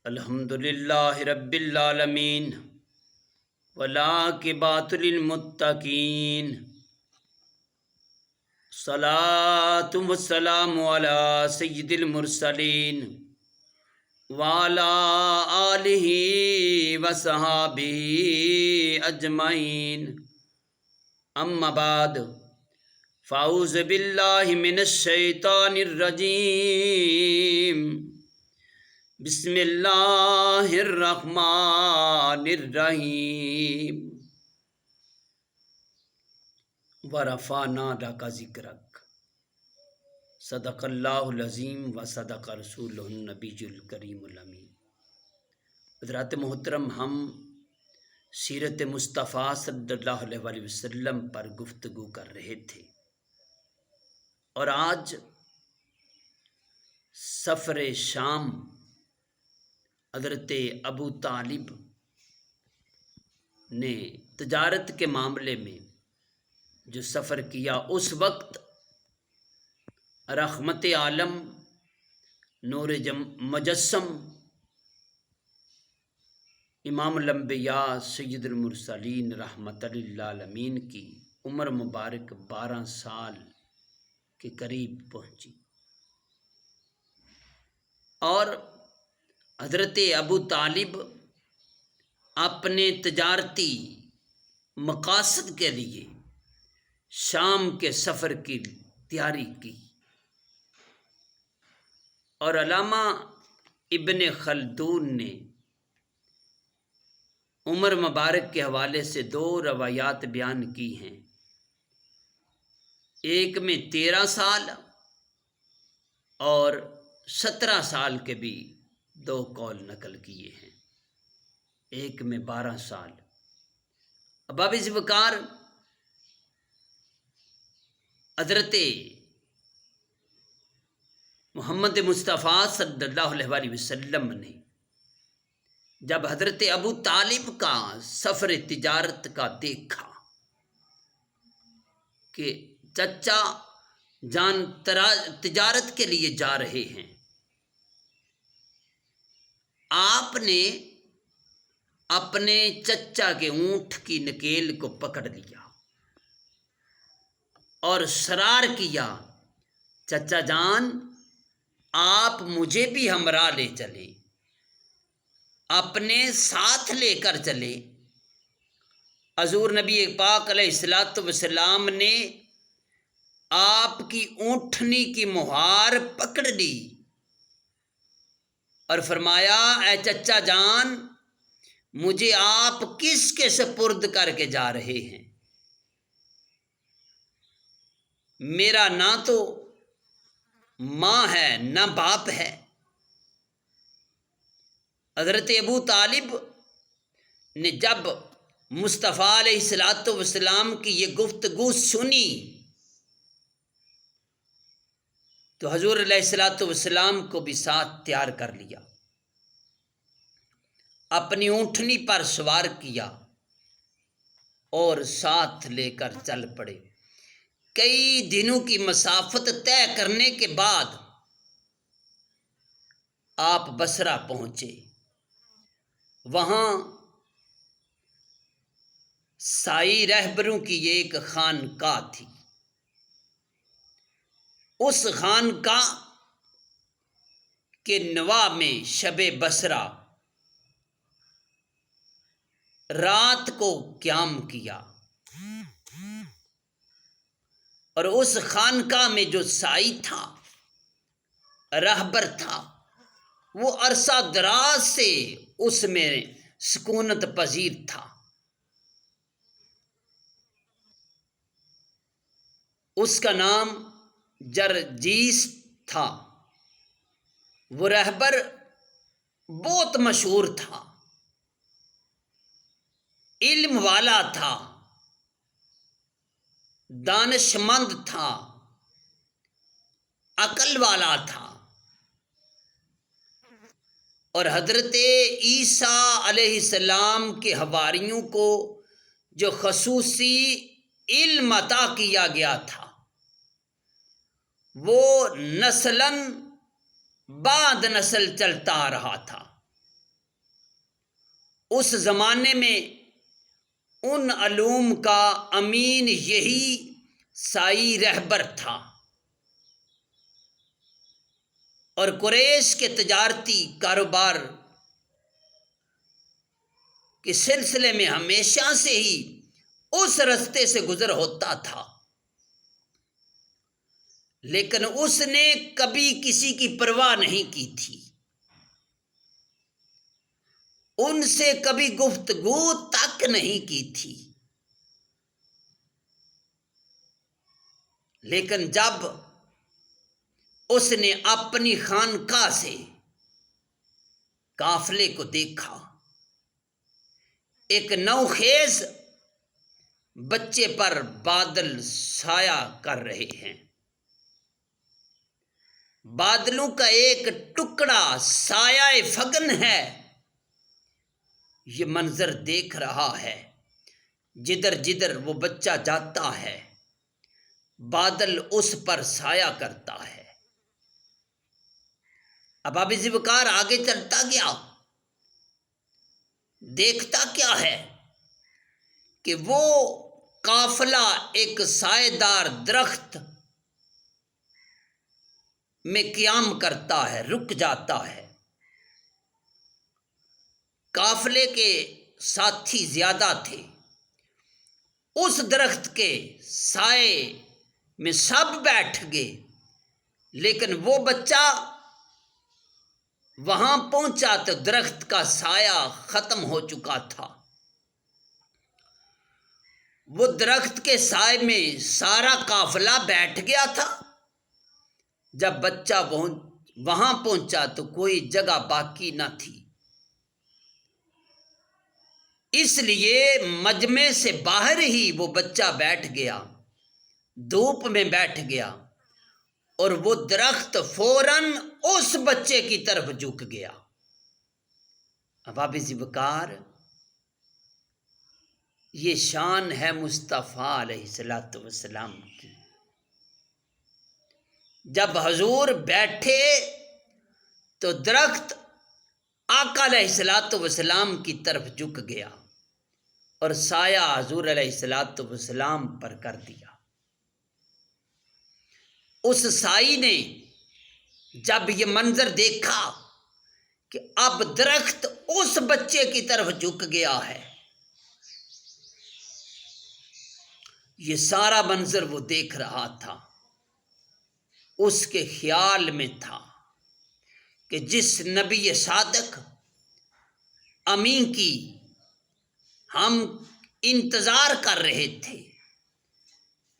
الحمدللہ رب العالمین والعاقبۃ للمتقین صلاۃ والسلام علی سید المرسلین وعلی آلہ وصحبہ اجمعین اما بعد فاعوذ باللہ من الشیطان الرجیم بسم اللہ الرحمن الرحیم ورفعنا لک ذکرک صدق اللہ العظیم و صدق رسولہ النبی الکریم الامین۔ حضرات محترم، ہم سیرت مصطفیٰ صلی اللہ علیہ وسلم پر گفتگو کر رہے تھے اور آج سفر شام حضرت ابو طالب نے تجارت کے معاملے میں جو سفر کیا، اس وقت رحمت عالم نور مجسم امام الانبیاء سید المرسلین رحمت للعالمین کی عمر مبارک 12 سال کے قریب پہنچی اور حضرت ابو طالب اپنے تجارتی مقاصد کے لیے شام کے سفر کی تیاری کی، اور علامہ ابن خلدون نے عمر مبارک کے حوالے سے 2 روایات بیان کی ہیں، ایک میں 13 سال اور 17 سال کے بھی 2 قول نقل کیے ہیں، ایک میں 12 سال۔ اباب ذوالفقار حضرت محمد مصطفیٰ صلی اللہ علیہ وسلم نے جب حضرت ابو طالب کا سفر تجارت کا دیکھا کہ چچا جان تجارت کے لیے جا رہے ہیں، آپ نے اپنے چچا کے اونٹ کی نکیل کو پکڑ لیا اور اصرار کیا، چچا جان آپ مجھے بھی ہمراہ لے چلے، اپنے ساتھ لے کر چلے۔ حضور نبی پاک علیہ الصلوۃ والسلام نے آپ کی اونٹنی کی مہار پکڑ لی اور فرمایا، اے چچا جان مجھے آپ کس کے سپرد کر کے جا رہے ہیں؟ میرا نہ تو ماں ہے نہ باپ ہے۔ حضرت ابو طالب نے جب مصطفیٰ علیہ الصلوۃ والسلام کی یہ گفتگو سنی تو حضور علیہ الصلوۃ والسلام کو بھی ساتھ تیار کر لیا، اپنی اونٹنی پر سوار کیا اور ساتھ لے کر چل پڑے۔ کئی دنوں کی مسافت طے کرنے کے بعد آپ بصرہ پہنچے، وہاں سائی رہبروں کی ایک خانقاہ تھی، اس خانقاہ کے نواح میں شب بصرہ رات کو قیام کیا، اور اس خانقاہ میں جو سائی تھا، رہبر تھا، وہ عرصہ دراز سے اس میں سکونت پذیر تھا۔ اس کا نام جرجیس تھا۔ وہ رہبر بہت مشہور تھا، علم والا تھا، دانشمند تھا، عقل والا تھا، اور حضرت عیسیٰ علیہ السلام کے حواریوں کو جو خصوصی علم عطا کیا گیا تھا، وہ نسلاً بعد نسل چلتا آ رہا تھا۔ اس زمانے میں ان علوم کا امین یہی سائی رہبر تھا، اور قریش کے تجارتی کاروبار کے سلسلے میں ہمیشہ سے ہی اس رستے سے گزر ہوتا تھا، لیکن اس نے کبھی کسی کی پرواہ نہیں کی تھی، ان سے کبھی گفتگو تک نہیں کی تھی۔ لیکن جب اس نے اپنی خانقاہ سے قافلے کو دیکھا، ایک نوخیز بچے پر بادل سایہ کر رہے ہیں، بادلوں کا ایک ٹکڑا سایہ فگن ہے، یہ منظر دیکھ رہا ہے۔ جدھر جدھر وہ بچہ جاتا ہے بادل اس پر سایہ کرتا ہے۔ اب ابی ذوالفقار آگے چلتا گیا، دیکھتا کیا ہے کہ وہ قافلہ ایک سائے دار درخت میں قیام کرتا ہے، رک جاتا ہے۔ قافلے کے ساتھی زیادہ تھے، اس درخت کے سائے میں سب بیٹھ گئے، لیکن وہ بچہ وہاں پہنچا تو درخت کا سایہ ختم ہو چکا تھا۔ وہ درخت کے سائے میں سارا قافلہ بیٹھ گیا تھا۔ جب بچہ وہاں پہنچا تو کوئی جگہ باقی نہ تھی، اس لیے مجمع سے باہر ہی وہ بچہ بیٹھ گیا، دھوپ میں بیٹھ گیا، اور وہ درخت فوراً اس بچے کی طرف جھک گیا۔ اب ابی ذوالفقار، یہ شان ہے مصطفیٰ علیہ السلام کی۔ جب حضور بیٹھے تو درخت آقا علیہ السلام کی طرف جھک گیا اور سایہ حضور علیہ السلام پر کر دیا۔ اس سائی نے جب یہ منظر دیکھا کہ اب درخت اس بچے کی طرف جھک گیا ہے، یہ سارا منظر وہ دیکھ رہا تھا، اس کے خیال میں تھا کہ جس نبی صادق امین کی ہم انتظار کر رہے تھے،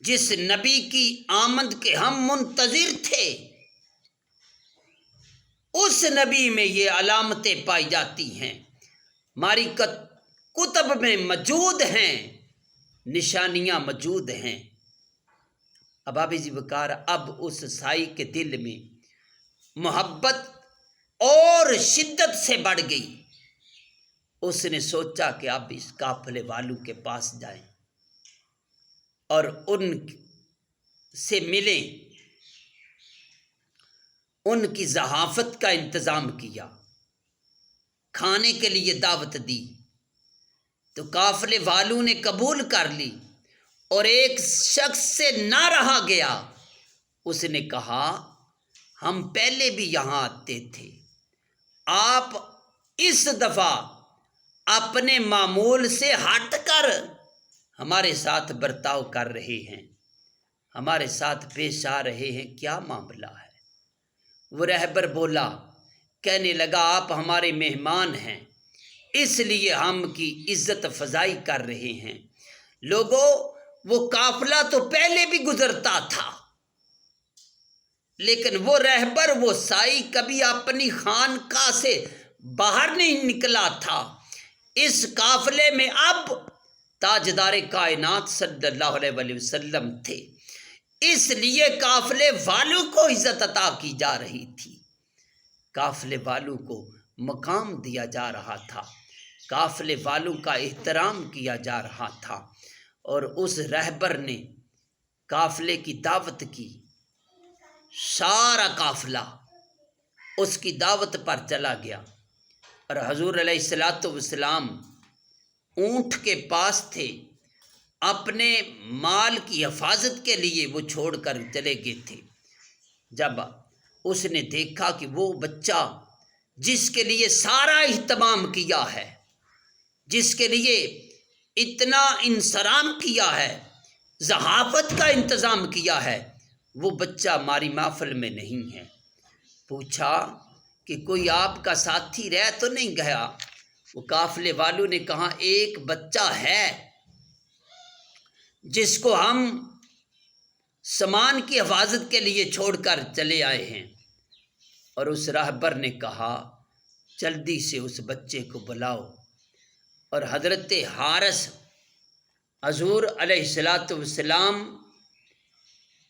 جس نبی کی آمد کے ہم منتظر تھے، اس نبی میں یہ علامتیں پائی جاتی ہیں، ہماری کتب میں موجود ہیں، نشانیاں موجود ہیں۔ اب ابی ذوالفقار، اب اس سائی کے دل میں محبت اور شدت سے بڑھ گئی۔ اس نے سوچا کہ اب اس قافلے والوں کے پاس جائیں اور ان سے ملیں، ان کی ضیافت کا انتظام کیا، کھانے کے لیے دعوت دی تو قافلے والوں نے قبول کر لی، اور ایک شخص سے نہ رہا گیا۔ اس نے کہا، ہم پہلے بھی یہاں آتے تھے، آپ اس دفعہ اپنے معمول سے ہٹ کر ہمارے ساتھ برتاؤ کر رہے ہیں، ہمارے ساتھ پیش آ رہے ہیں، کیا معاملہ ہے؟ وہ رہبر بولا، کہنے لگا، آپ ہمارے مہمان ہیں، اس لیے ہم کی عزت افزائی کر رہے ہیں۔ لوگوں، وہ قافلہ تو پہلے بھی گزرتا تھا، لیکن وہ رہبر، وہ سائی کبھی اپنی خانقاہ سے باہر نہیں نکلا تھا۔ اس قافلے میں اب تاجدار کائنات صلی اللہ علیہ وآلہ وسلم تھے، اس لیے قافلے والوں کو عزت عطا کی جا رہی تھی، قافلے والوں کو مقام دیا جا رہا تھا، قافلے والوں کا احترام کیا جا رہا تھا، اور اس رہبر نے قافلے کی دعوت کی۔ سارا قافلہ اس کی دعوت پر چلا گیا، اور حضور علیہ الصلوۃ والسلام اونٹ کے پاس تھے، اپنے مال کی حفاظت کے لیے وہ چھوڑ کر چلے گئے تھے۔ جب اس نے دیکھا کہ وہ بچہ جس کے لیے سارا اہتمام کیا ہے، جس کے لیے اتنا انصرام کیا ہے، ضیافت کا انتظام کیا ہے، وہ بچہ ہماری محفل میں نہیں ہے، پوچھا کہ کوئی آپ کا ساتھی رہ تو نہیں گیا؟ وہ قافلے والوں نے کہا ایک بچہ ہے جس کو ہم سامان کی حفاظت کے لیے چھوڑ کر چلے آئے ہیں۔ اور اس راہبر نے کہا جلدی سے اس بچے کو بلاؤ، اور حضرت حارث حضور علیہ الصلوۃ والسلام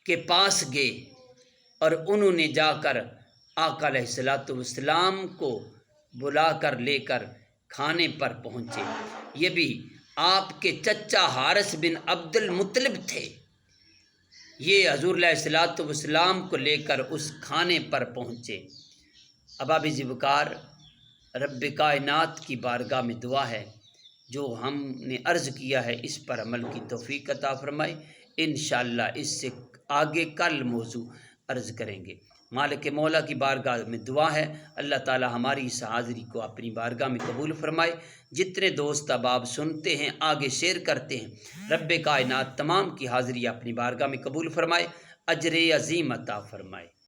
کے پاس گئے، اور انہوں نے جا کر آقا علیہ الصلوۃ والسلام کو بلا کر لے کر کھانے پر پہنچے۔ یہ بھی آپ کے چچا حارث بن عبد المطلب تھے، یہ حضور علیہ الصلوۃ والسلام کو لے کر اس کھانے پر پہنچے۔ اباب ذوالفقار رب کائنات کی بارگاہ میں دعا ہے، جو ہم نے عرض کیا ہے اس پر عمل کی توفیق عطا فرمائے۔ انشاءاللہ اس سے آگے کل موضوع عرض کریں گے۔ مالک مولا کی بارگاہ میں دعا ہے اللہ تعالی ہماری اس حاضری کو اپنی بارگاہ میں قبول فرمائے۔ جتنے دوست احباب سنتے ہیں، آگے شیئر کرتے ہیں، رب کائنات تمام کی حاضری اپنی بارگاہ میں قبول فرمائے، اجر عظیم عطا فرمائے۔